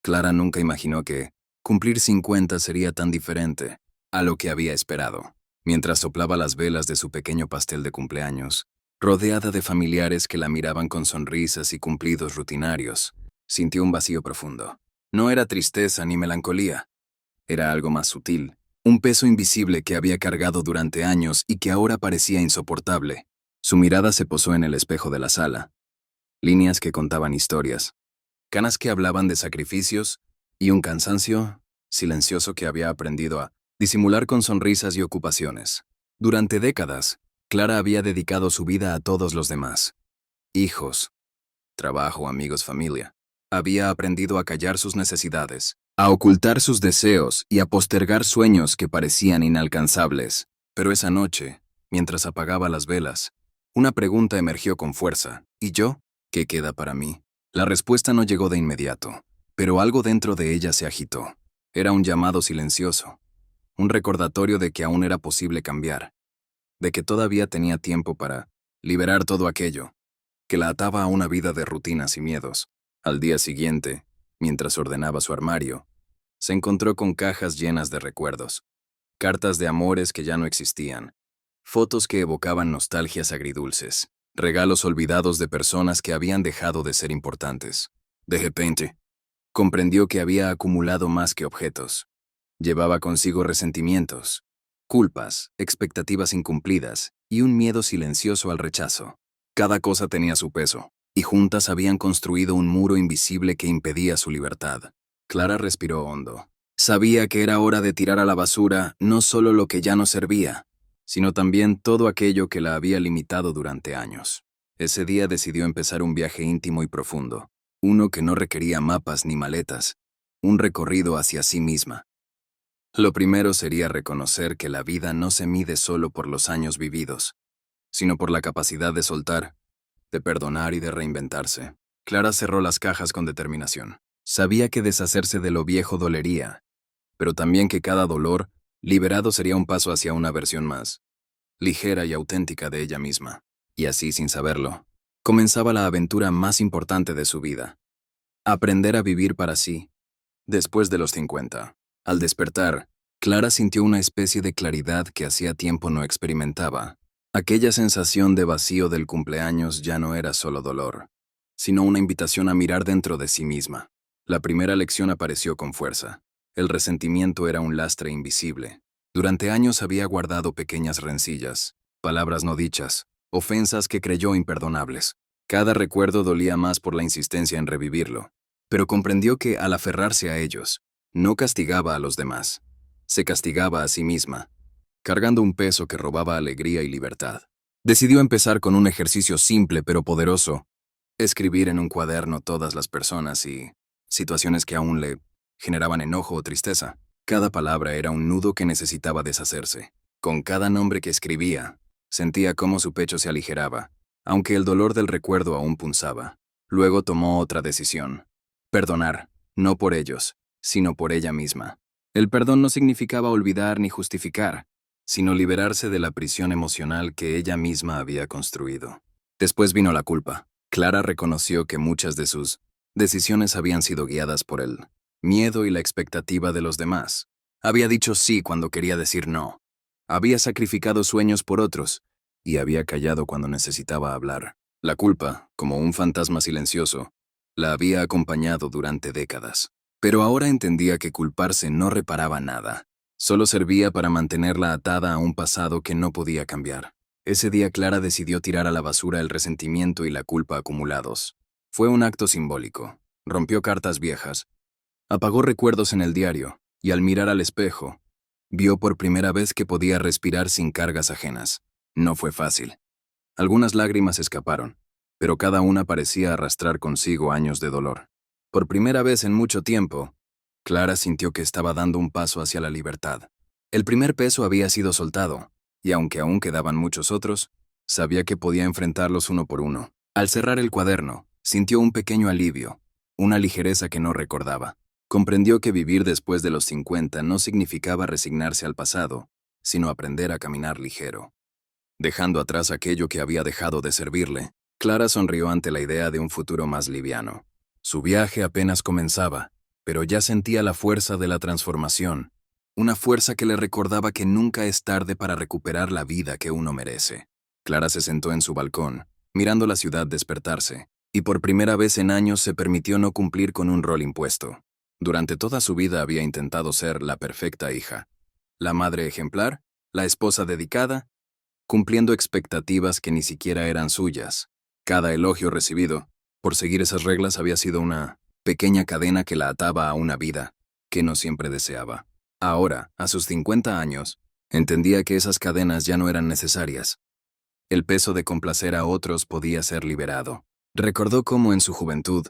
Clara nunca imaginó que cumplir 50 sería tan diferente a lo que había esperado. Mientras soplaba las velas de su pequeño pastel de cumpleaños, rodeada de familiares que la miraban con sonrisas y cumplidos rutinarios, sintió un vacío profundo. No era tristeza ni melancolía, era algo más sutil, un peso invisible que había cargado durante años y que ahora parecía insoportable. Su mirada se posó en el espejo de la sala, líneas que contaban historias, canas que hablaban de sacrificios y un cansancio silencioso que había aprendido a disimular con sonrisas y ocupaciones. Durante décadas, Clara había dedicado su vida a todos los demás. Hijos, trabajo, amigos, familia. Había aprendido a callar sus necesidades, a ocultar sus deseos y a postergar sueños que parecían inalcanzables. Pero esa noche, mientras apagaba las velas, una pregunta emergió con fuerza. ¿Y yo? ¿Qué queda para mí? La respuesta no llegó de inmediato, pero algo dentro de ella se agitó. Era un llamado silencioso, un recordatorio de que aún era posible cambiar, de que todavía tenía tiempo para liberar todo aquello que la ataba a una vida de rutinas y miedos. Al día siguiente, mientras ordenaba su armario, se encontró con cajas llenas de recuerdos, cartas de amores que ya no existían, fotos que evocaban nostalgias agridulces, regalos olvidados de personas que habían dejado de ser importantes. De repente, comprendió que había acumulado más que objetos. Llevaba consigo resentimientos, culpas, expectativas incumplidas y un miedo silencioso al rechazo. Cada cosa tenía su peso, y juntas habían construido un muro invisible que impedía su libertad. Clara respiró hondo. Sabía que era hora de tirar a la basura no solo lo que ya no servía, sino también todo aquello que la había limitado durante años. Ese día decidió empezar un viaje íntimo y profundo, uno que no requería mapas ni maletas, un recorrido hacia sí misma. Lo primero sería reconocer que la vida no se mide solo por los años vividos, sino por la capacidad de soltar, de perdonar y de reinventarse. Clara cerró las cajas con determinación. Sabía que deshacerse de lo viejo dolería, pero también que cada dolor, liberado, sería un paso hacia una versión más ligera y auténtica de ella misma. Y así, sin saberlo, comenzaba la aventura más importante de su vida. Aprender a vivir para sí, después de los 50. Al despertar, Clara sintió una especie de claridad que hacía tiempo no experimentaba. Aquella sensación de vacío del cumpleaños ya no era solo dolor, sino una invitación a mirar dentro de sí misma. La primera lección apareció con fuerza. El resentimiento era un lastre invisible. Durante años había guardado pequeñas rencillas, palabras no dichas, ofensas que creyó imperdonables. Cada recuerdo dolía más por la insistencia en revivirlo, pero comprendió que al aferrarse a ellos, no castigaba a los demás, se castigaba a sí misma, cargando un peso que robaba alegría y libertad. Decidió empezar con un ejercicio simple pero poderoso: escribir en un cuaderno todas las personas y situaciones que aún le generaban enojo o tristeza. Cada palabra era un nudo que necesitaba deshacerse. Con cada nombre que escribía, sentía cómo su pecho se aligeraba, aunque el dolor del recuerdo aún punzaba. Luego tomó otra decisión: perdonar, no por ellos, sino por ella misma. El perdón no significaba olvidar ni justificar, sino liberarse de la prisión emocional que ella misma había construido. Después vino la culpa. Clara reconoció que muchas de sus decisiones habían sido guiadas por el miedo y la expectativa de los demás. Había dicho sí cuando quería decir no. Había sacrificado sueños por otros y había callado cuando necesitaba hablar. La culpa, como un fantasma silencioso, la había acompañado durante décadas. Pero ahora entendía que culparse no reparaba nada. Solo servía para mantenerla atada a un pasado que no podía cambiar. Ese día Clara decidió tirar a la basura el resentimiento y la culpa acumulados. Fue un acto simbólico. Rompió cartas viejas, apagó recuerdos en el diario, y al mirar al espejo, vio por primera vez que podía respirar sin cargas ajenas. No fue fácil. Algunas lágrimas escaparon, pero cada una parecía arrastrar consigo años de dolor. Por primera vez en mucho tiempo, Clara sintió que estaba dando un paso hacia la libertad. El primer peso había sido soltado, y aunque aún quedaban muchos otros, sabía que podía enfrentarlos uno por uno. Al cerrar el cuaderno, sintió un pequeño alivio, una ligereza que no recordaba. Comprendió que vivir después de los 50 no significaba resignarse al pasado, sino aprender a caminar ligero. Dejando atrás aquello que había dejado de servirle, Clara sonrió ante la idea de un futuro más liviano. Su viaje apenas comenzaba, pero ya sentía la fuerza de la transformación, una fuerza que le recordaba que nunca es tarde para recuperar la vida que uno merece. Clara se sentó en su balcón, mirando la ciudad despertarse, y por primera vez en años se permitió no cumplir con un rol impuesto. Durante toda su vida había intentado ser la perfecta hija, la madre ejemplar, la esposa dedicada, cumpliendo expectativas que ni siquiera eran suyas. Cada elogio recibido, por seguir esas reglas, había sido una pequeña cadena que la ataba a una vida que no siempre deseaba. Ahora, a sus 50 años, entendía que esas cadenas ya no eran necesarias. El peso de complacer a otros podía ser liberado. Recordó cómo en su juventud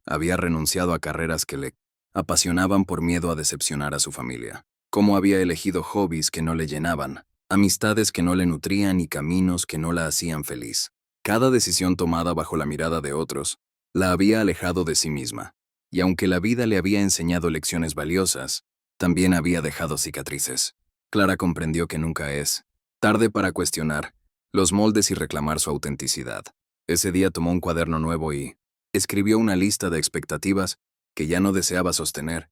había renunciado a carreras que le apasionaban por miedo a decepcionar a su familia. Cómo había elegido hobbies que no le llenaban, amistades que no le nutrían y caminos que no la hacían feliz. Cada decisión tomada bajo la mirada de otros la había alejado de sí misma. Y aunque la vida le había enseñado lecciones valiosas, también había dejado cicatrices. Clara comprendió que nunca es tarde para cuestionar los moldes y reclamar su autenticidad. Ese día tomó un cuaderno nuevo y escribió una lista de expectativas que ya no deseaba sostener.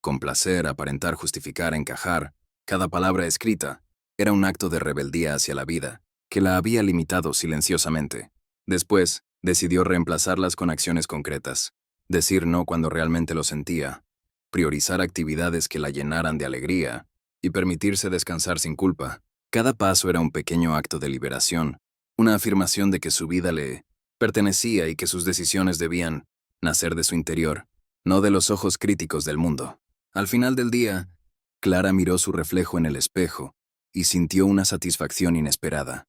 Complacer, aparentar, justificar, encajar. Cada palabra escrita era un acto de rebeldía hacia la vida, que la había limitado silenciosamente. Después, decidió reemplazarlas con acciones concretas. Decir no cuando realmente lo sentía, priorizar actividades que la llenaran de alegría y permitirse descansar sin culpa. Cada paso era un pequeño acto de liberación, una afirmación de que su vida le pertenecía y que sus decisiones debían nacer de su interior, no de los ojos críticos del mundo. Al final del día, Clara miró su reflejo en el espejo y sintió una satisfacción inesperada.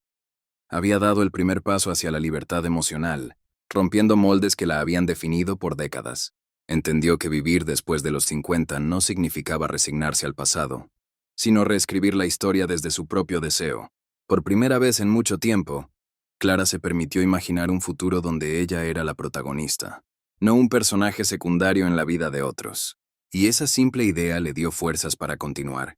Había dado el primer paso hacia la libertad emocional, rompiendo moldes que la habían definido por décadas. Entendió que vivir después de los 50 no significaba resignarse al pasado, sino reescribir la historia desde su propio deseo. Por primera vez en mucho tiempo, Clara se permitió imaginar un futuro donde ella era la protagonista, no un personaje secundario en la vida de otros. Y esa simple idea le dio fuerzas para continuar.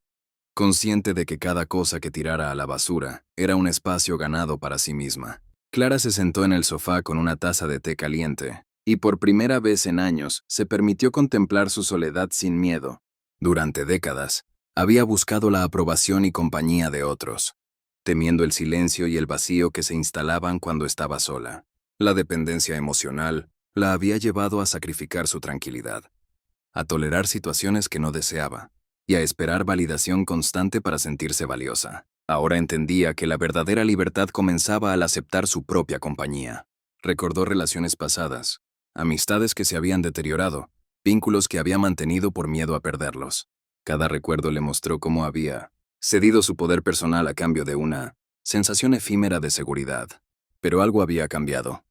Consciente de que cada cosa que tirara a la basura era un espacio ganado para sí misma. Clara se sentó en el sofá con una taza de té caliente, y por primera vez en años se permitió contemplar su soledad sin miedo. Durante décadas, había buscado la aprobación y compañía de otros, temiendo el silencio y el vacío que se instalaban cuando estaba sola. La dependencia emocional la había llevado a sacrificar su tranquilidad, a tolerar situaciones que no deseaba, y a esperar validación constante para sentirse valiosa. Ahora entendía que la verdadera libertad comenzaba al aceptar su propia compañía. Recordó relaciones pasadas, amistades que se habían deteriorado, vínculos que había mantenido por miedo a perderlos. Cada recuerdo le mostró cómo había cedido su poder personal a cambio de una sensación efímera de seguridad. Pero algo había cambiado.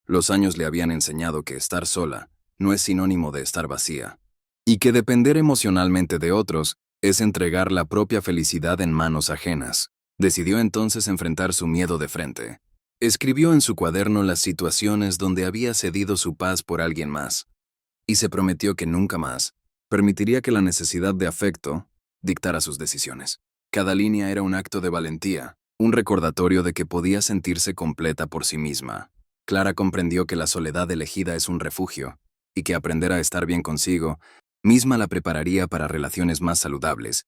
Los años le habían enseñado que estar sola no es sinónimo de estar vacía, y que depender emocionalmente de otros es entregar la propia felicidad en manos ajenas. Decidió entonces enfrentar su miedo de frente. Escribió en su cuaderno las situaciones donde había cedido su paz por alguien más, y se prometió que nunca más permitiría que la necesidad de afecto dictara sus decisiones. Cada línea era un acto de valentía, un recordatorio de que podía sentirse completa por sí misma. Clara comprendió que la soledad elegida es un refugio, y que aprender a estar bien consigo misma la prepararía para relaciones más saludables,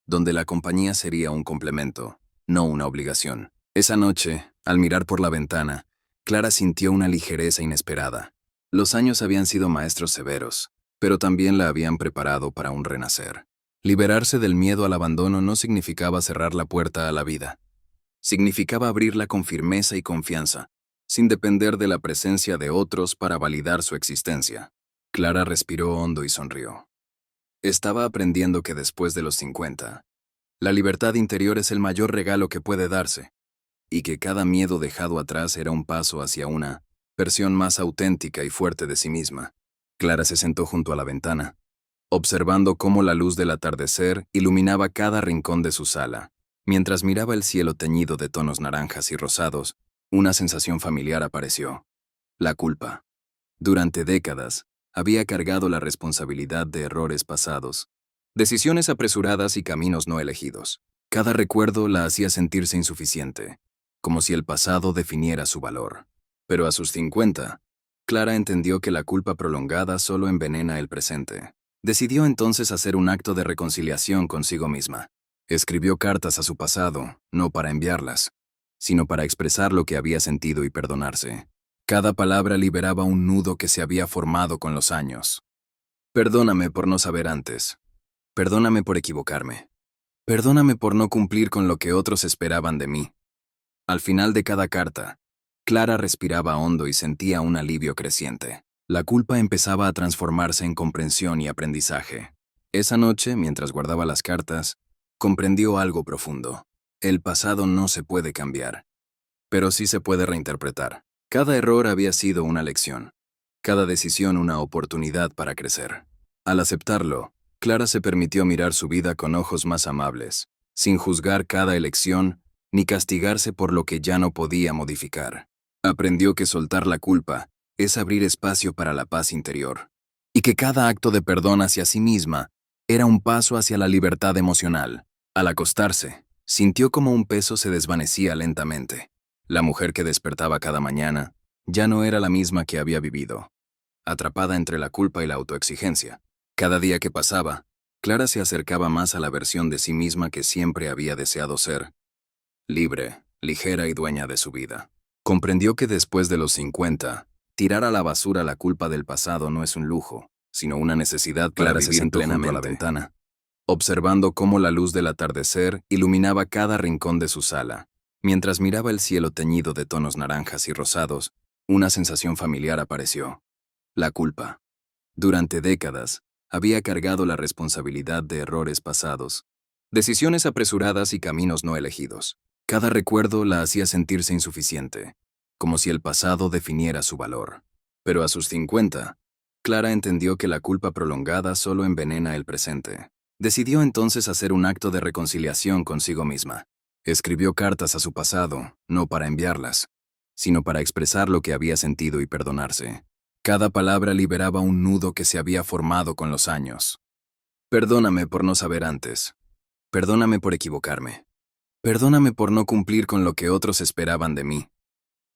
donde la compañía sería un complemento, no una obligación. Esa noche, al mirar por la ventana, Clara sintió una ligereza inesperada. Los años habían sido maestros severos, pero también la habían preparado para un renacer. Liberarse del miedo al abandono no significaba cerrar la puerta a la vida. Significaba abrirla con firmeza y confianza, sin depender de la presencia de otros para validar su existencia. Clara respiró hondo y sonrió. Estaba aprendiendo que después de los 50, la libertad interior es el mayor regalo que puede darse, y que cada miedo dejado atrás era un paso hacia una versión más auténtica y fuerte de sí misma. Clara se sentó junto a la ventana, observando cómo la luz del atardecer iluminaba cada rincón de su sala. Mientras miraba el cielo teñido de tonos naranjas y rosados, una sensación familiar apareció: la culpa. Durante décadas, había cargado la responsabilidad de errores pasados, decisiones apresuradas y caminos no elegidos. Cada recuerdo la hacía sentirse insuficiente, como si el pasado definiera su valor. Pero a sus 50, Clara entendió que la culpa prolongada solo envenena el presente. Decidió entonces hacer un acto de reconciliación consigo misma. Escribió cartas a su pasado, no para enviarlas, sino para expresar lo que había sentido y perdonarse. Cada palabra liberaba un nudo que se había formado con los años. Perdóname por no saber antes. Perdóname por equivocarme. Perdóname por no cumplir con lo que otros esperaban de mí. Al final de cada carta, Clara respiraba hondo y sentía un alivio creciente. La culpa empezaba a transformarse en comprensión y aprendizaje. Esa noche, mientras guardaba las cartas, comprendió algo profundo. El pasado no se puede cambiar, pero sí se puede reinterpretar. Cada error había sido una lección, cada decisión una oportunidad para crecer. Al aceptarlo, Clara se permitió mirar su vida con ojos más amables, sin juzgar cada elección ni castigarse por lo que ya no podía modificar. Aprendió que soltar la culpa es abrir espacio para la paz interior, y que cada acto de perdón hacia sí misma era un paso hacia la libertad emocional. Al acostarse, sintió como un peso se desvanecía lentamente. La mujer que despertaba cada mañana ya no era la misma que había vivido, atrapada entre la culpa y la autoexigencia. Cada día que pasaba, Clara se acercaba más a la versión de sí misma que siempre había deseado ser: libre, ligera y dueña de su vida. Comprendió que después de los 50, tirar a la basura la culpa del pasado no es un lujo, sino una necesidad para vivir plenamente. A la ventana, observando cómo la luz del atardecer iluminaba cada rincón de su sala. Mientras miraba el cielo teñido de tonos naranjas y rosados, una sensación familiar apareció: la culpa. Durante décadas, había cargado la responsabilidad de errores pasados, decisiones apresuradas y caminos no elegidos. Cada recuerdo la hacía sentirse insuficiente, como si el pasado definiera su valor. Pero a sus 50, Clara entendió que la culpa prolongada solo envenena el presente. Decidió entonces hacer un acto de reconciliación consigo misma. Escribió cartas a su pasado, no para enviarlas, sino para expresar lo que había sentido y perdonarse. Cada palabra liberaba un nudo que se había formado con los años. Perdóname por no saber antes. Perdóname por equivocarme. Perdóname por no cumplir con lo que otros esperaban de mí.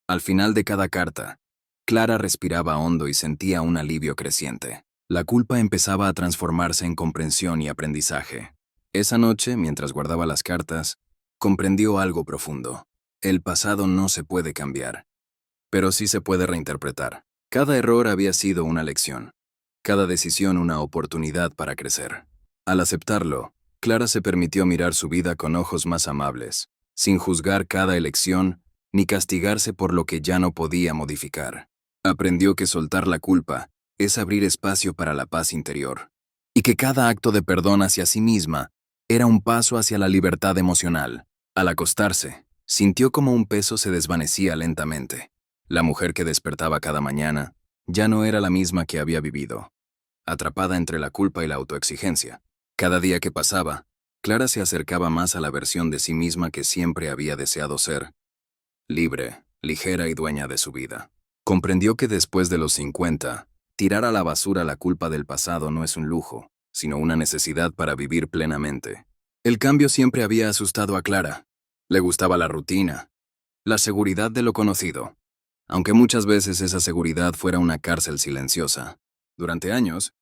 Al final de cada carta, Clara respiraba hondo y sentía un alivio creciente. La culpa empezaba a transformarse en comprensión y aprendizaje. Esa noche, mientras guardaba las cartas, comprendió algo profundo. El pasado no se puede cambiar, pero sí se puede reinterpretar. Cada error había sido una lección, cada decisión una oportunidad para crecer. Al aceptarlo, Clara se permitió mirar su vida con ojos más amables, sin juzgar cada elección ni castigarse por lo que ya no podía modificar. Aprendió que soltar la culpa es abrir espacio para la paz interior, y que cada acto de perdón hacia sí misma era un paso hacia la libertad emocional. Al acostarse, sintió como un peso se desvanecía lentamente. La mujer que despertaba cada mañana ya no era la misma que había vivido, atrapada entre la culpa y la autoexigencia. Cada día que pasaba, Clara se acercaba más a la versión de sí misma que siempre había deseado ser: libre, ligera y dueña de su vida. Comprendió que después de los 50, tirar a la basura la culpa del pasado no es un lujo, sino una necesidad para vivir plenamente. El cambio siempre había asustado a Clara. Le gustaba la rutina, la seguridad de lo conocido, aunque muchas veces esa seguridad fuera una cárcel silenciosa. Durante años,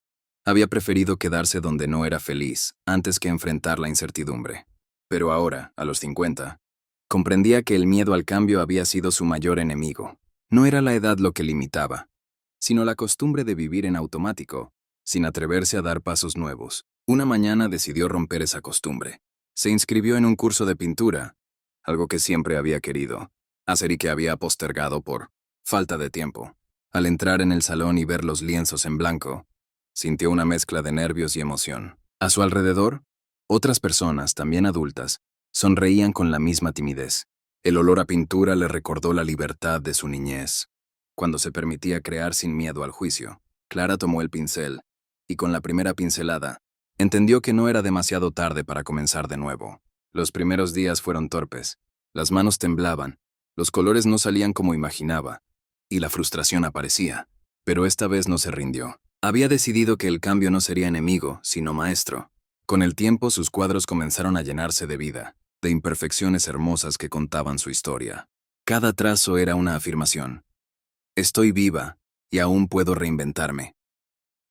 había preferido quedarse donde no era feliz antes que enfrentar la incertidumbre. Pero ahora, a los 50, comprendía que el miedo al cambio había sido su mayor enemigo. No era la edad lo que limitaba, sino la costumbre de vivir en automático, sin atreverse a dar pasos nuevos. Una mañana decidió romper esa costumbre. Se inscribió en un curso de pintura, algo que siempre había querido hacer y que había postergado por falta de tiempo. Al entrar en el salón y ver los lienzos en blanco, sintió una mezcla de nervios y emoción. A su alrededor, otras personas, también adultas, sonreían con la misma timidez. El olor a pintura le recordó la libertad de su niñez, cuando se permitía crear sin miedo al juicio. Clara tomó el pincel, y con la primera pincelada, entendió que no era demasiado tarde para comenzar de nuevo. Los primeros días fueron torpes. Las manos temblaban, los colores no salían como imaginaba, y la frustración aparecía. Pero esta vez no se rindió. Había decidido que el cambio no sería enemigo, sino maestro. Con el tiempo sus cuadros comenzaron a llenarse de vida, de imperfecciones hermosas que contaban su historia. Cada trazo era una afirmación: estoy viva, y aún puedo reinventarme.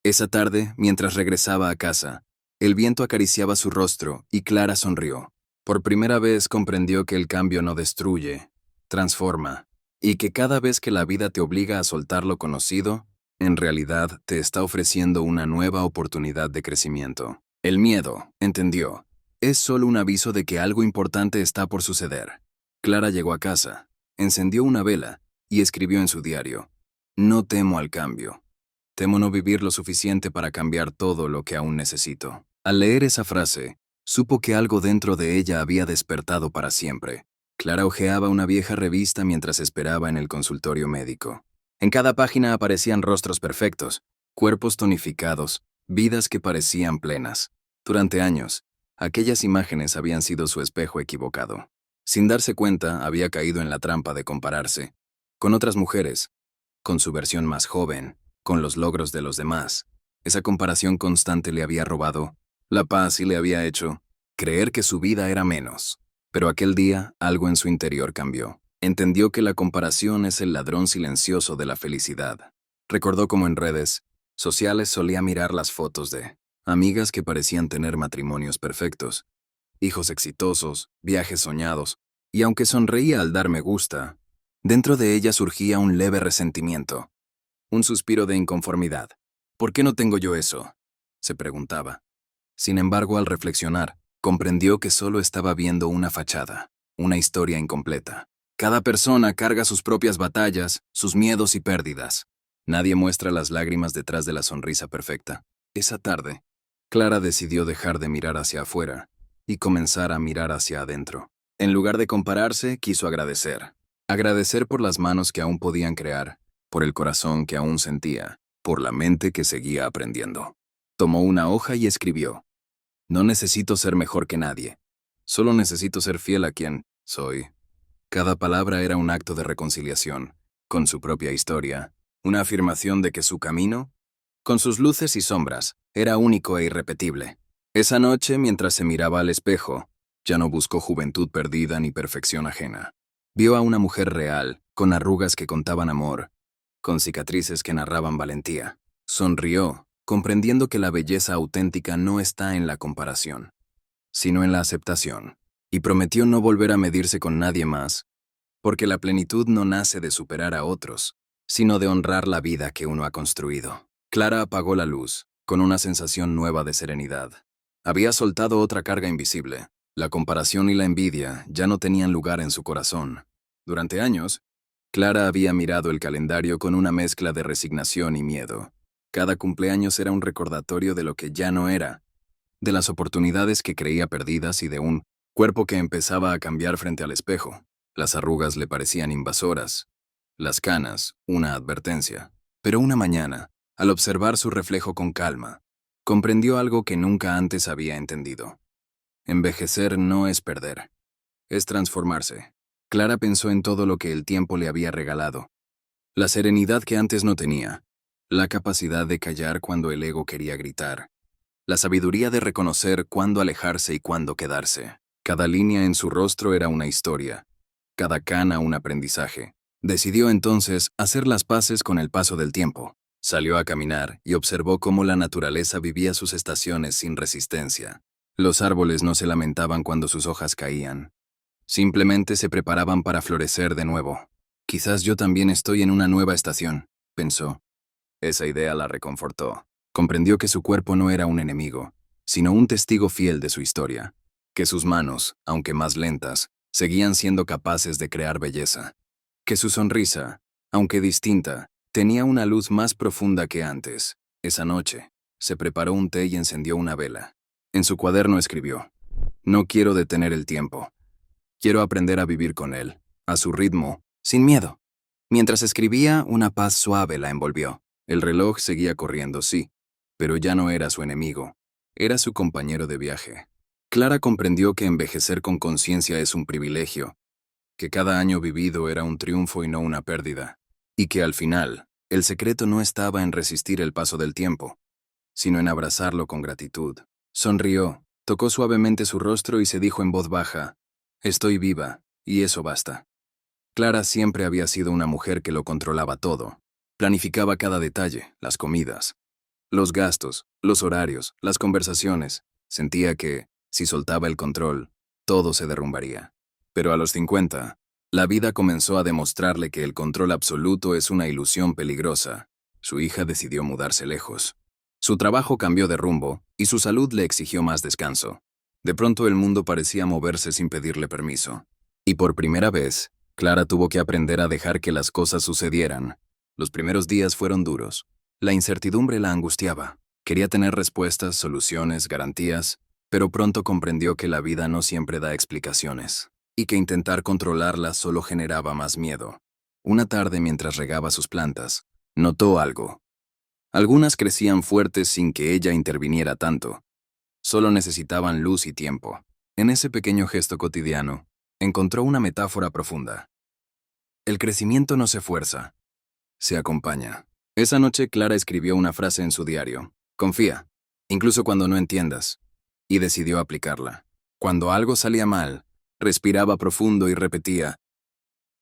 Esa tarde, mientras regresaba a casa, el viento acariciaba su rostro y Clara sonrió. Por primera vez comprendió que el cambio no destruye, transforma, y que cada vez que la vida te obliga a soltar lo conocido, en realidad te está ofreciendo una nueva oportunidad de crecimiento. El miedo, entendió, es solo un aviso de que algo importante está por suceder. Clara llegó a casa, encendió una vela y escribió en su diario: "No temo al cambio. Temo no vivir lo suficiente para cambiar todo lo que aún necesito". Al leer esa frase, supo que algo dentro de ella había despertado para siempre. Clara hojeaba una vieja revista mientras esperaba en el consultorio médico. En cada página aparecían rostros perfectos, cuerpos tonificados, vidas que parecían plenas. Durante años, aquellas imágenes habían sido su espejo equivocado. Sin darse cuenta, había caído en la trampa de compararse con otras mujeres, con su versión más joven, con los logros de los demás. Esa comparación constante le había robado la paz y le había hecho creer que su vida era menos. Pero aquel día algo en su interior cambió. Entendió que la comparación es el ladrón silencioso de la felicidad. Recordó cómo en redes sociales solía mirar las fotos de amigas que parecían tener matrimonios perfectos, hijos exitosos, viajes soñados, y aunque sonreía al dar me gusta, dentro de ella surgía un leve resentimiento, un suspiro de inconformidad. ¿Por qué no tengo yo eso?, se preguntaba. Sin embargo, al reflexionar, comprendió que solo estaba viendo una fachada, una historia incompleta. Cada persona carga sus propias batallas, sus miedos y pérdidas. Nadie muestra las lágrimas detrás de la sonrisa perfecta. Esa tarde, Clara decidió dejar de mirar hacia afuera y comenzar a mirar hacia adentro. En lugar de compararse, quiso agradecer. Agradecer por las manos que aún podían crear, por el corazón que aún sentía, por la mente que seguía aprendiendo. Tomó una hoja y escribió: "No necesito ser mejor que nadie. Solo necesito ser fiel a quien soy". Cada palabra era un acto de reconciliación con su propia historia, una afirmación de que su camino, con sus luces y sombras, era único e irrepetible. Esa noche, mientras se miraba al espejo, ya no buscó juventud perdida ni perfección ajena. Vio a una mujer real, con arrugas que contaban amor, con cicatrices que narraban valentía. Sonrió, comprendiendo que la belleza auténtica no está en la comparación, sino en la aceptación, y prometió no volver a medirse con nadie más, porque la plenitud no nace de superar a otros, sino de honrar la vida que uno ha construido. Clara apagó la luz, con una sensación nueva de serenidad. Había soltado otra carga invisible. La comparación y la envidia ya no tenían lugar en su corazón. Durante años, Clara había mirado el calendario con una mezcla de resignación y miedo. Cada cumpleaños era un recordatorio de lo que ya no era, de las oportunidades que creía perdidas y de un cuerpo que empezaba a cambiar frente al espejo. Las arrugas le parecían invasoras, las canas, una advertencia. Pero una mañana, al observar su reflejo con calma, comprendió algo que nunca antes había entendido. Envejecer no es perder, es transformarse. Clara pensó en todo lo que el tiempo le había regalado. La serenidad que antes no tenía, la capacidad de callar cuando el ego quería gritar, la sabiduría de reconocer cuándo alejarse y cuándo quedarse. Cada línea en su rostro era una historia, cada cana un aprendizaje. Decidió entonces hacer las paces con el paso del tiempo. Salió a caminar y observó cómo la naturaleza vivía sus estaciones sin resistencia. Los árboles no se lamentaban cuando sus hojas caían. Simplemente se preparaban para florecer de nuevo. Quizás yo también estoy en una nueva estación, pensó. Esa idea la reconfortó. Comprendió que su cuerpo no era un enemigo, sino un testigo fiel de su historia. Que sus manos, aunque más lentas, seguían siendo capaces de crear belleza. Que su sonrisa, aunque distinta, tenía una luz más profunda que antes. Esa noche, se preparó un té y encendió una vela. En su cuaderno escribió: "No quiero detener el tiempo. Quiero aprender a vivir con él, a su ritmo, sin miedo". Mientras escribía, una paz suave la envolvió. El reloj seguía corriendo, sí, pero ya no era su enemigo. Era su compañero de viaje. Clara comprendió que envejecer con conciencia es un privilegio, que cada año vivido era un triunfo y no una pérdida, y que al final, el secreto no estaba en resistir el paso del tiempo, sino en abrazarlo con gratitud. Sonrió, tocó suavemente su rostro y se dijo en voz baja: "Estoy viva, y eso basta". Clara siempre había sido una mujer que lo controlaba todo. Planificaba cada detalle, las comidas, los gastos, los horarios, las conversaciones. Sentía que, si soltaba el control, todo se derrumbaría. Pero a los 50, la vida comenzó a demostrarle que el control absoluto es una ilusión peligrosa. Su hija decidió mudarse lejos. Su trabajo cambió de rumbo y su salud le exigió más descanso. De pronto el mundo parecía moverse sin pedirle permiso. Y por primera vez, Clara tuvo que aprender a dejar que las cosas sucedieran. Los primeros días fueron duros. La incertidumbre la angustiaba. Quería tener respuestas, soluciones, garantías, pero pronto comprendió que la vida no siempre da explicaciones, y que intentar controlarla solo generaba más miedo. Una tarde, mientras regaba sus plantas, notó algo. Algunas crecían fuertes sin que ella interviniera tanto. Solo necesitaban luz y tiempo. En ese pequeño gesto cotidiano, encontró una metáfora profunda. El crecimiento no se fuerza, se acompaña. Esa noche Clara escribió una frase en su diario. Confía, incluso cuando no entiendas. Y decidió aplicarla. Cuando algo salía mal, respiraba profundo y repetía,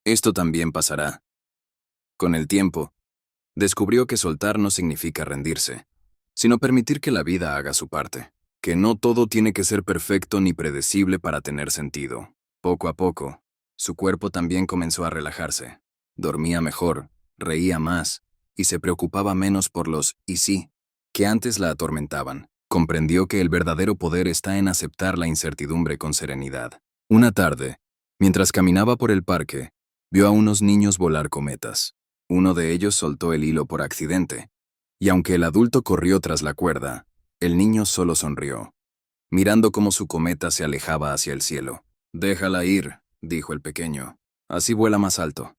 esto también pasará. Con el tiempo, descubrió que soltar no significa rendirse, sino permitir que la vida haga su parte. Que no todo tiene que ser perfecto ni predecible para tener sentido. Poco a poco, su cuerpo también comenzó a relajarse. Dormía mejor, reía más, y se preocupaba menos por los «y sí» que antes la atormentaban. Comprendió que el verdadero poder está en aceptar la incertidumbre con serenidad. Una tarde, mientras caminaba por el parque, vio a unos niños volar cometas. Uno de ellos soltó el hilo por accidente, y aunque el adulto corrió tras la cuerda, el niño solo sonrió, mirando cómo su cometa se alejaba hacia el cielo. «Déjala ir», dijo el pequeño. «Así vuela más alto».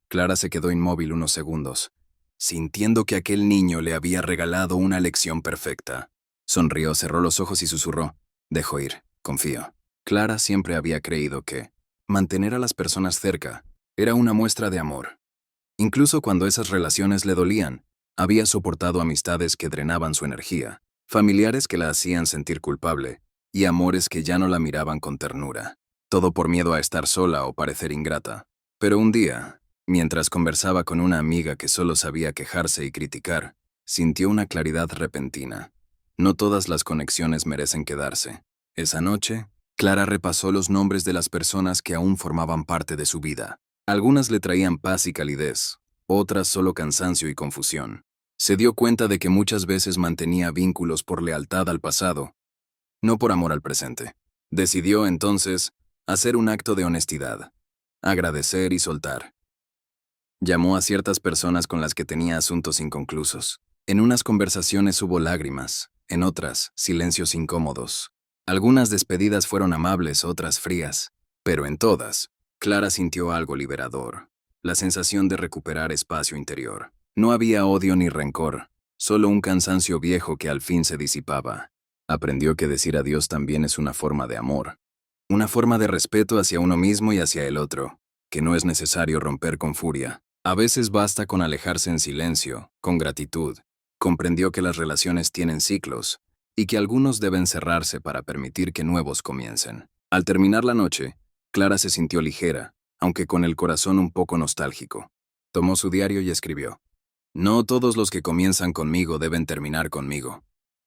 Clara se quedó inmóvil unos segundos, sintiendo que aquel niño le había regalado una lección perfecta. Sonrió, cerró los ojos y susurró, «Dejo ir, confío». Clara siempre había creído que mantener a las personas cerca era una muestra de amor. Incluso cuando esas relaciones le dolían, había soportado amistades que drenaban su energía, familiares que la hacían sentir culpable, y amores que ya no la miraban con ternura. Todo por miedo a estar sola o parecer ingrata. Pero un día, mientras conversaba con una amiga que solo sabía quejarse y criticar, sintió una claridad repentina. No todas las conexiones merecen quedarse. Esa noche, Clara repasó los nombres de las personas que aún formaban parte de su vida. Algunas le traían paz y calidez, otras solo cansancio y confusión. Se dio cuenta de que muchas veces mantenía vínculos por lealtad al pasado, no por amor al presente. Decidió, entonces, hacer un acto de honestidad, agradecer y soltar. Llamó a ciertas personas con las que tenía asuntos inconclusos. En unas conversaciones hubo lágrimas, en otras, silencios incómodos. Algunas despedidas fueron amables, otras frías, pero en todas, Clara sintió algo liberador, la sensación de recuperar espacio interior. No había odio ni rencor, solo un cansancio viejo que al fin se disipaba. Aprendió que decir adiós también es una forma de amor, una forma de respeto hacia uno mismo y hacia el otro, que no es necesario romper con furia. A veces basta con alejarse en silencio, con gratitud. Comprendió que las relaciones tienen ciclos, y que algunos deben cerrarse para permitir que nuevos comiencen. Al terminar la noche, Clara se sintió ligera, aunque con el corazón un poco nostálgico. Tomó su diario y escribió, «No todos los que comienzan conmigo deben terminar conmigo.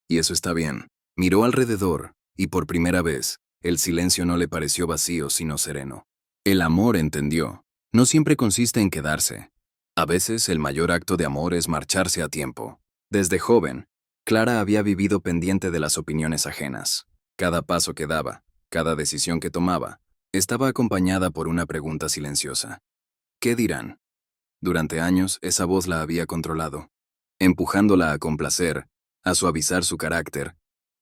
Y eso está bien». Miró alrededor, y por primera vez, el silencio no le pareció vacío sino sereno. El amor, entendió, no siempre consiste en quedarse. A veces el mayor acto de amor es marcharse a tiempo. Desde joven, Clara había vivido pendiente de las opiniones ajenas. Cada paso que daba, cada decisión que tomaba, estaba acompañada por una pregunta silenciosa. ¿Qué dirán? Durante años, esa voz la había controlado, empujándola a complacer, a suavizar su carácter,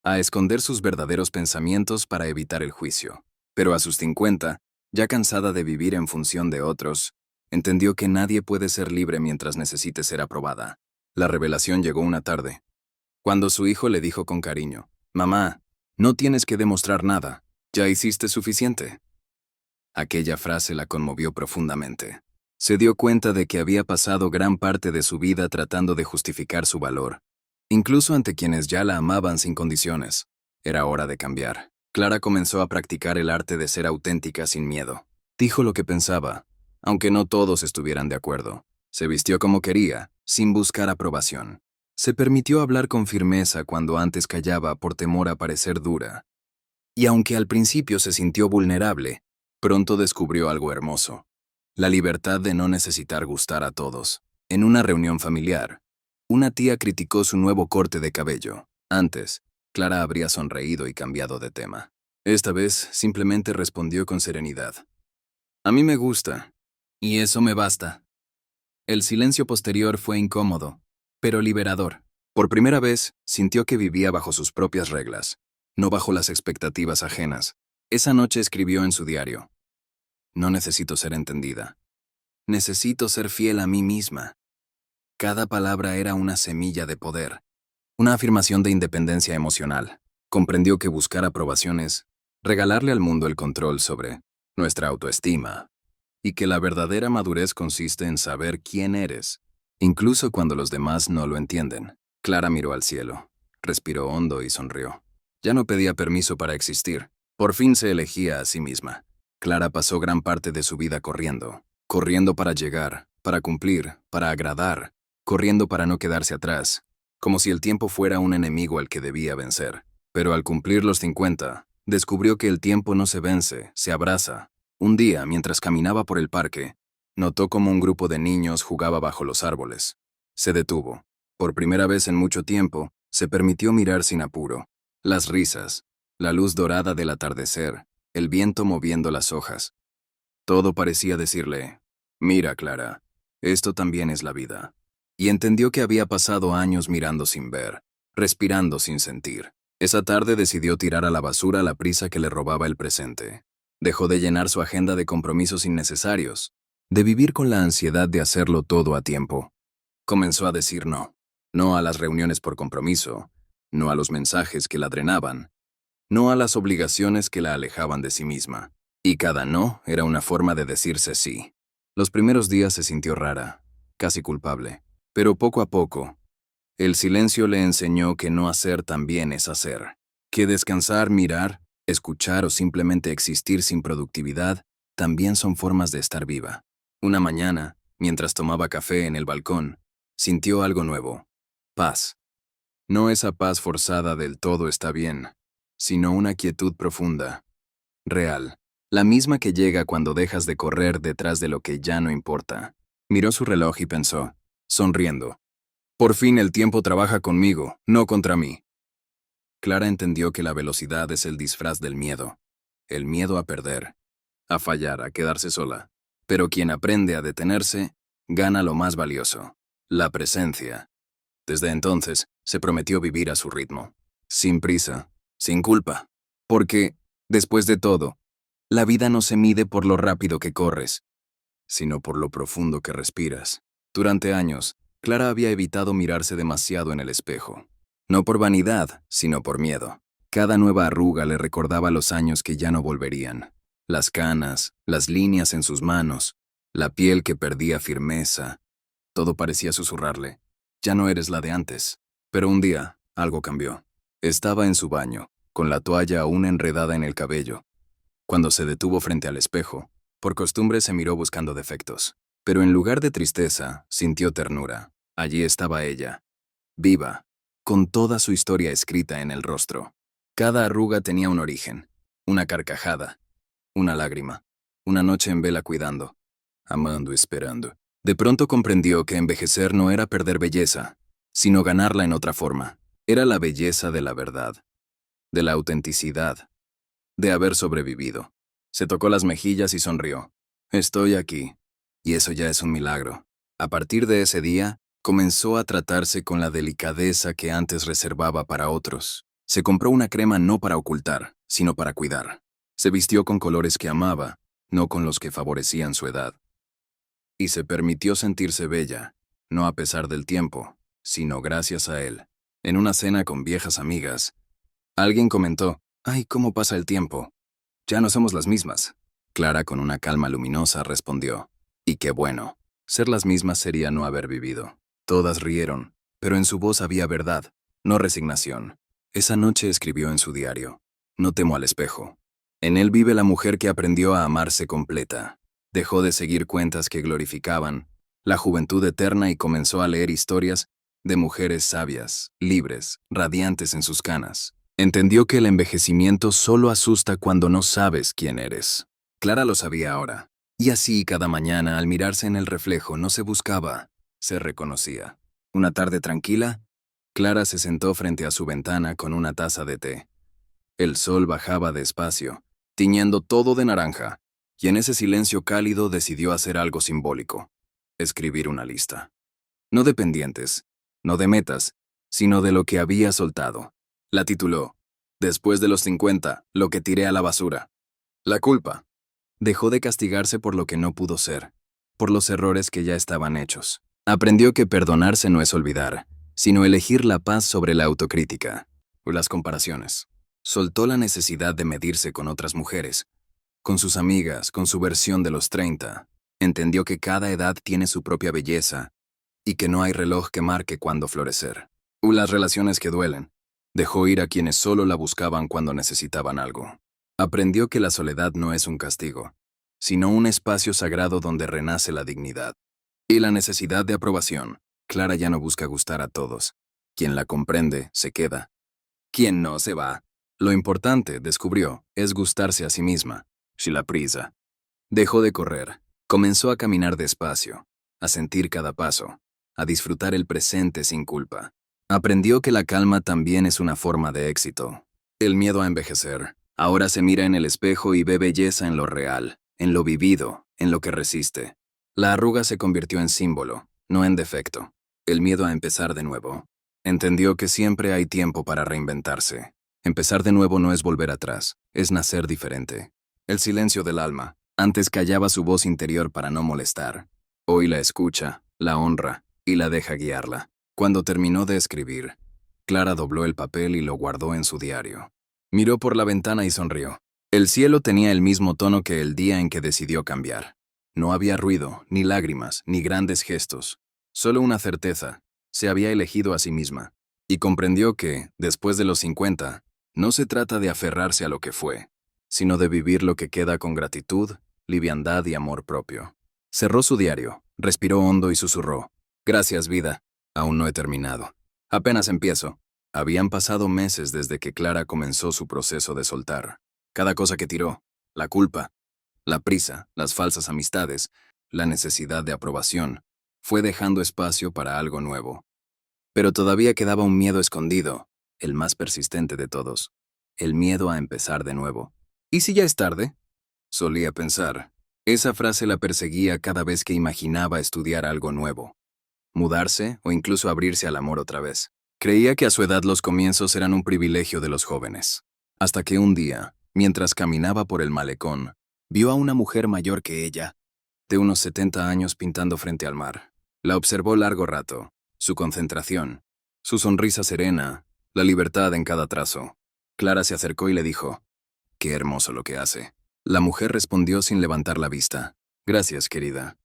a esconder sus verdaderos pensamientos para evitar el juicio. Pero a sus 50, ya cansada de vivir en función de otros, entendió que nadie puede ser libre mientras necesite ser aprobada. La revelación llegó una tarde, cuando su hijo le dijo con cariño, «Mamá, no tienes que demostrar nada, ya hiciste suficiente». Aquella frase la conmovió profundamente. Se dio cuenta de que había pasado gran parte de su vida tratando de justificar su valor, incluso ante quienes ya la amaban sin condiciones. Era hora de cambiar. Clara comenzó a practicar el arte de ser auténtica sin miedo. Dijo lo que pensaba, aunque no todos estuvieran de acuerdo. Se vistió como quería, sin buscar aprobación. Se permitió hablar con firmeza cuando antes callaba por temor a parecer dura. Y aunque al principio se sintió vulnerable, pronto descubrió algo hermoso: la libertad de no necesitar gustar a todos. En una reunión familiar, una tía criticó su nuevo corte de cabello. Antes, Clara habría sonreído y cambiado de tema. Esta vez, simplemente respondió con serenidad: a mí me gusta, y eso me basta. El silencio posterior fue incómodo, pero liberador. Por primera vez, sintió que vivía bajo sus propias reglas, no bajo las expectativas ajenas. Esa noche escribió en su diario: no necesito ser entendida. Necesito ser fiel a mí misma. Cada palabra era una semilla de poder, una afirmación de independencia emocional. Comprendió que buscar aprobación es regalarle al mundo el control sobre nuestra autoestima, y que la verdadera madurez consiste en saber quién eres, incluso cuando los demás no lo entienden. Clara miró al cielo, respiró hondo y sonrió. Ya no pedía permiso para existir. Por fin se elegía a sí misma. Clara pasó gran parte de su vida corriendo. Corriendo para llegar, para cumplir, para agradar. Corriendo para no quedarse atrás. Como si el tiempo fuera un enemigo al que debía vencer. Pero al cumplir los 50, descubrió que el tiempo no se vence, se abraza. Un día, mientras caminaba por el parque, notó cómo un grupo de niños jugaba bajo los árboles. Se detuvo. Por primera vez en mucho tiempo, se permitió mirar sin apuro. Las risas, la luz dorada del atardecer, el viento moviendo las hojas. Todo parecía decirle: mira, Clara, esto también es la vida. Y entendió que había pasado años mirando sin ver, respirando sin sentir. Esa tarde decidió tirar a la basura la prisa que le robaba el presente. Dejó de llenar su agenda de compromisos innecesarios, de vivir con la ansiedad de hacerlo todo a tiempo. Comenzó a decir no. No a las reuniones por compromiso, no a los mensajes que la drenaban, no a las obligaciones que la alejaban de sí misma. Y cada no era una forma de decirse sí. Los primeros días se sintió rara, casi culpable. Pero poco a poco, el silencio le enseñó que no hacer también es hacer. Que descansar, mirar, escuchar o simplemente existir sin productividad también son formas de estar viva. Una mañana, mientras tomaba café en el balcón, sintió algo nuevo: paz. No esa paz forzada del todo está bien, sino una quietud profunda, real, la misma que llega cuando dejas de correr detrás de lo que ya no importa. Miró su reloj y pensó, sonriendo: por fin el tiempo trabaja conmigo, no contra mí. Clara entendió que la velocidad es el disfraz del miedo. El miedo a perder, a fallar, a quedarse sola. Pero quien aprende a detenerse, gana lo más valioso: la presencia. Desde entonces, se prometió vivir a su ritmo, sin prisa, sin culpa. Porque, después de todo, la vida no se mide por lo rápido que corres, sino por lo profundo que respiras. Durante años, Clara había evitado mirarse demasiado en el espejo. No por vanidad, sino por miedo. Cada nueva arruga le recordaba los años que ya no volverían. Las canas, las líneas en sus manos, la piel que perdía firmeza. Todo parecía susurrarle: ya no eres la de antes. Pero un día, algo cambió. Estaba en su baño, con la toalla aún enredada en el cabello. Cuando se detuvo frente al espejo, por costumbre se miró buscando defectos. Pero en lugar de tristeza, sintió ternura. Allí estaba ella, viva, con toda su historia escrita en el rostro. Cada arruga tenía un origen, una carcajada, una lágrima, una noche en vela cuidando, amando, esperando. De pronto comprendió que envejecer no era perder belleza, sino ganarla en otra forma. Era la belleza de la verdad, de la autenticidad, de haber sobrevivido. Se tocó las mejillas y sonrió. Estoy aquí, y eso ya es un milagro. A partir de ese día, comenzó a tratarse con la delicadeza que antes reservaba para otros. Se compró una crema no para ocultar, sino para cuidar. Se vistió con colores que amaba, no con los que favorecían su edad. Y se permitió sentirse bella, no a pesar del tiempo, sino gracias a él. En una cena con viejas amigas, alguien comentó: «Ay, ¿cómo pasa el tiempo? Ya no somos las mismas». Clara, con una calma luminosa, respondió: «Y qué bueno. Ser las mismas sería no haber vivido». Todas rieron, pero en su voz había verdad, no resignación. Esa noche escribió en su diario: «No temo al espejo. En él vive la mujer que aprendió a amarse completa. Dejó de seguir cuentas que glorificaban la juventud eterna y comenzó a leer historias de mujeres sabias, libres, radiantes en sus canas. Entendió que el envejecimiento solo asusta cuando no sabes quién eres. Clara lo sabía ahora. Y así cada mañana al mirarse en el reflejo no se buscaba, se reconocía. Una tarde tranquila, Clara se sentó frente a su ventana con una taza de té. El sol bajaba despacio, tiñendo todo de naranja, y en ese silencio cálido decidió hacer algo simbólico: escribir una lista. No de pendientes, no de metas, sino de lo que había soltado. La tituló: Después de los 50, lo que tiré a la basura. La culpa. Dejó de castigarse por lo que no pudo ser, por los errores que ya estaban hechos. Aprendió que perdonarse no es olvidar, sino elegir la paz sobre la autocrítica o las comparaciones. Soltó la necesidad de medirse con otras mujeres, con sus amigas, con su versión de los 30. Entendió que cada edad tiene su propia belleza y que no hay reloj que marque cuándo florecer. Las relaciones que duelen. Dejó ir a quienes solo la buscaban cuando necesitaban algo. Aprendió que la soledad no es un castigo, sino un espacio sagrado donde renace la dignidad. Y la necesidad de aprobación. Clara ya no busca gustar a todos. Quien la comprende, se queda. Quien no, se va. Lo importante, descubrió, es gustarse a sí misma. Si la prisa. Dejó de correr. Comenzó a caminar despacio, a sentir cada paso, a disfrutar el presente sin culpa. Aprendió que la calma también es una forma de éxito. El miedo a envejecer. Ahora se mira en el espejo y ve belleza en lo real, en lo vivido, en lo que resiste. La arruga se convirtió en símbolo, no en defecto. El miedo a empezar de nuevo. Entendió que siempre hay tiempo para reinventarse. Empezar de nuevo no es volver atrás, es nacer diferente. El silencio del alma. Antes callaba su voz interior para no molestar. Hoy la escucha, la honra y la deja guiarla. Cuando terminó de escribir, Clara dobló el papel y lo guardó en su diario. Miró por la ventana y sonrió. El cielo tenía el mismo tono que el día en que decidió cambiar. No había ruido, ni lágrimas, ni grandes gestos. Solo una certeza: se había elegido a sí misma. Y comprendió que, después de los 50, no se trata de aferrarse a lo que fue, sino de vivir lo que queda con gratitud, liviandad y amor propio. Cerró su diario, respiró hondo y susurró: Gracias, vida. Aún no he terminado. Apenas empiezo. Habían pasado meses desde que Clara comenzó su proceso de soltar. Cada cosa que tiró, la culpa, la prisa, las falsas amistades, la necesidad de aprobación, fue dejando espacio para algo nuevo. Pero todavía quedaba un miedo escondido, el más persistente de todos: el miedo a empezar de nuevo. ¿Y si ya es tarde?, solía pensar. Esa frase la perseguía cada vez que imaginaba estudiar algo nuevo, mudarse o incluso abrirse al amor otra vez. Creía que a su edad los comienzos eran un privilegio de los jóvenes. Hasta que un día, mientras caminaba por el malecón, vio a una mujer mayor que ella, de unos 70 años, pintando frente al mar. La observó largo rato, su concentración, su sonrisa serena, la libertad en cada trazo. Clara se acercó y le dijo: «Qué hermoso lo que hace». La mujer respondió sin levantar la vista: «Gracias, querida.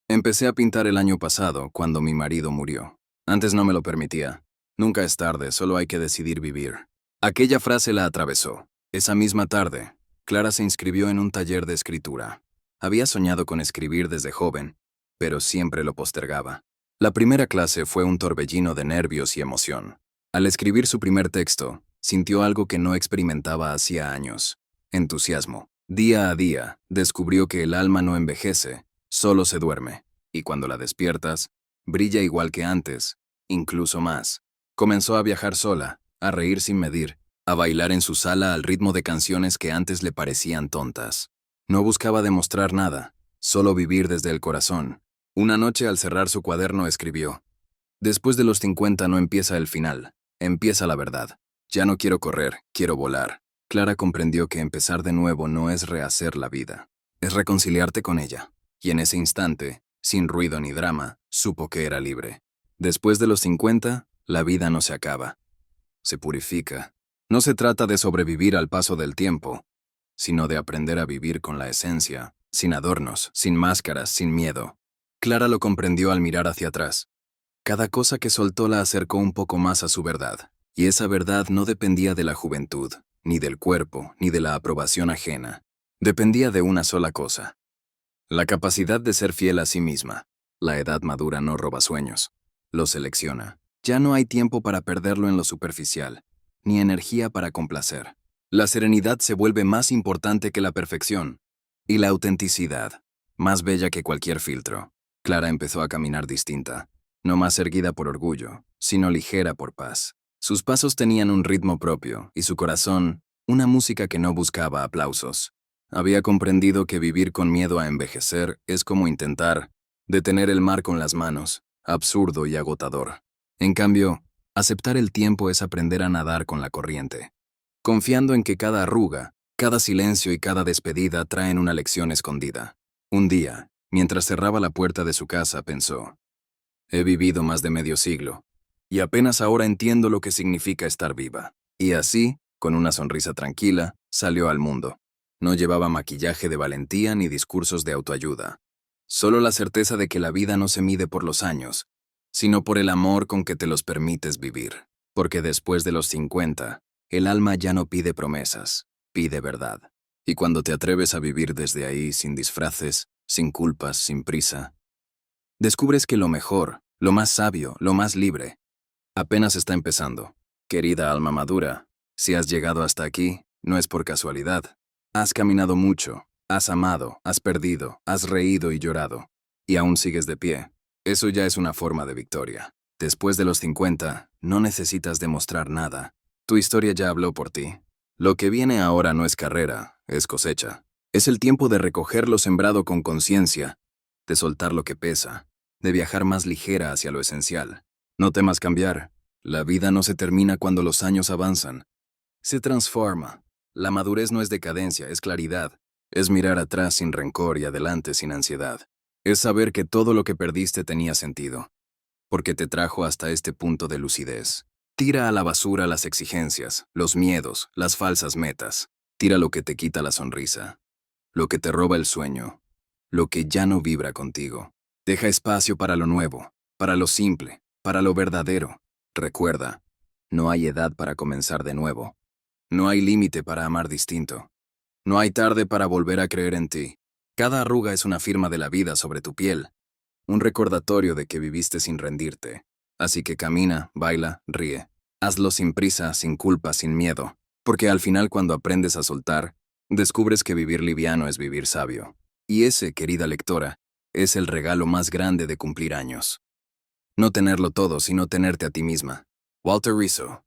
Empecé a pintar el año pasado, cuando mi marido murió. Antes no me lo permitía. Nunca es tarde, solo hay que decidir vivir». Aquella frase la atravesó. Esa misma tarde, Clara se inscribió en un taller de escritura. Había soñado con escribir desde joven, pero siempre lo postergaba. La primera clase fue un torbellino de nervios y emoción. Al escribir su primer texto, sintió algo que no experimentaba hacía años: entusiasmo. Día a día, descubrió que el alma no envejece, solo se duerme, y cuando la despiertas, brilla igual que antes, incluso más. Comenzó a viajar sola, a reír sin medir, a bailar en su sala al ritmo de canciones que antes le parecían tontas. No buscaba demostrar nada, solo vivir desde el corazón. Una noche, al cerrar su cuaderno, escribió: «Después de los 50 no empieza el final, empieza la verdad. Ya no quiero correr, quiero volar». Clara comprendió que empezar de nuevo no es rehacer la vida, es reconciliarte con ella. Y en ese instante, sin ruido ni drama, supo que era libre. Después de los 50, la vida no se acaba, se purifica. No se trata de sobrevivir al paso del tiempo, sino de aprender a vivir con la esencia, sin adornos, sin máscaras, sin miedo. Clara lo comprendió al mirar hacia atrás. Cada cosa que soltó la acercó un poco más a su verdad, y esa verdad no dependía de la juventud, ni del cuerpo, ni de la aprobación ajena. Dependía de una sola cosa: la capacidad de ser fiel a sí misma. La edad madura no roba sueños, los selecciona. Ya no hay tiempo para perderlo en lo superficial, ni energía para complacer. La serenidad se vuelve más importante que la perfección, y la autenticidad, más bella que cualquier filtro. Clara empezó a caminar distinta, no más erguida por orgullo, sino ligera por paz. Sus pasos tenían un ritmo propio, y su corazón, una música que no buscaba aplausos. Había comprendido que vivir con miedo a envejecer es como intentar detener el mar con las manos, absurdo y agotador. En cambio, aceptar el tiempo es aprender a nadar con la corriente, confiando en que cada arruga, cada silencio y cada despedida traen una lección escondida. Un día, mientras cerraba la puerta de su casa, pensó: he vivido más de medio siglo, y apenas ahora entiendo lo que significa estar viva. Y así, con una sonrisa tranquila, salió al mundo. No llevaba maquillaje de valentía ni discursos de autoayuda. Solo la certeza de que la vida no se mide por los años, sino por el amor con que te los permites vivir. Porque después de los 50, el alma ya no pide promesas, pide verdad. Y cuando te atreves a vivir desde ahí sin disfraces, sin culpas, sin prisa, descubres que lo mejor, lo más sabio, lo más libre, apenas está empezando. Querida alma madura, si has llegado hasta aquí, no es por casualidad. Has caminado mucho, has amado, has perdido, has reído y llorado, y aún sigues de pie. Eso ya es una forma de victoria. Después de los 50, no necesitas demostrar nada. Tu historia ya habló por ti. Lo que viene ahora no es carrera, es cosecha. Es el tiempo de recoger lo sembrado con conciencia, de soltar lo que pesa, de viajar más ligera hacia lo esencial. No temas cambiar. La vida no se termina cuando los años avanzan. Se transforma. La madurez no es decadencia, es claridad. Es mirar atrás sin rencor y adelante sin ansiedad. Es saber que todo lo que perdiste tenía sentido, porque te trajo hasta este punto de lucidez. Tira a la basura las exigencias, los miedos, las falsas metas. Tira lo que te quita la sonrisa, lo que te roba el sueño, lo que ya no vibra contigo. Deja espacio para lo nuevo, para lo simple, para lo verdadero. Recuerda, no hay edad para comenzar de nuevo. No hay límite para amar distinto. No hay tarde para volver a creer en ti. Cada arruga es una firma de la vida sobre tu piel, un recordatorio de que viviste sin rendirte. Así que camina, baila, ríe. Hazlo sin prisa, sin culpa, sin miedo. Porque al final, cuando aprendes a soltar, descubres que vivir liviano es vivir sabio. Y ese, querida lectora, es el regalo más grande de cumplir años. No tenerlo todo, sino tenerte a ti misma. Walter Rizzo.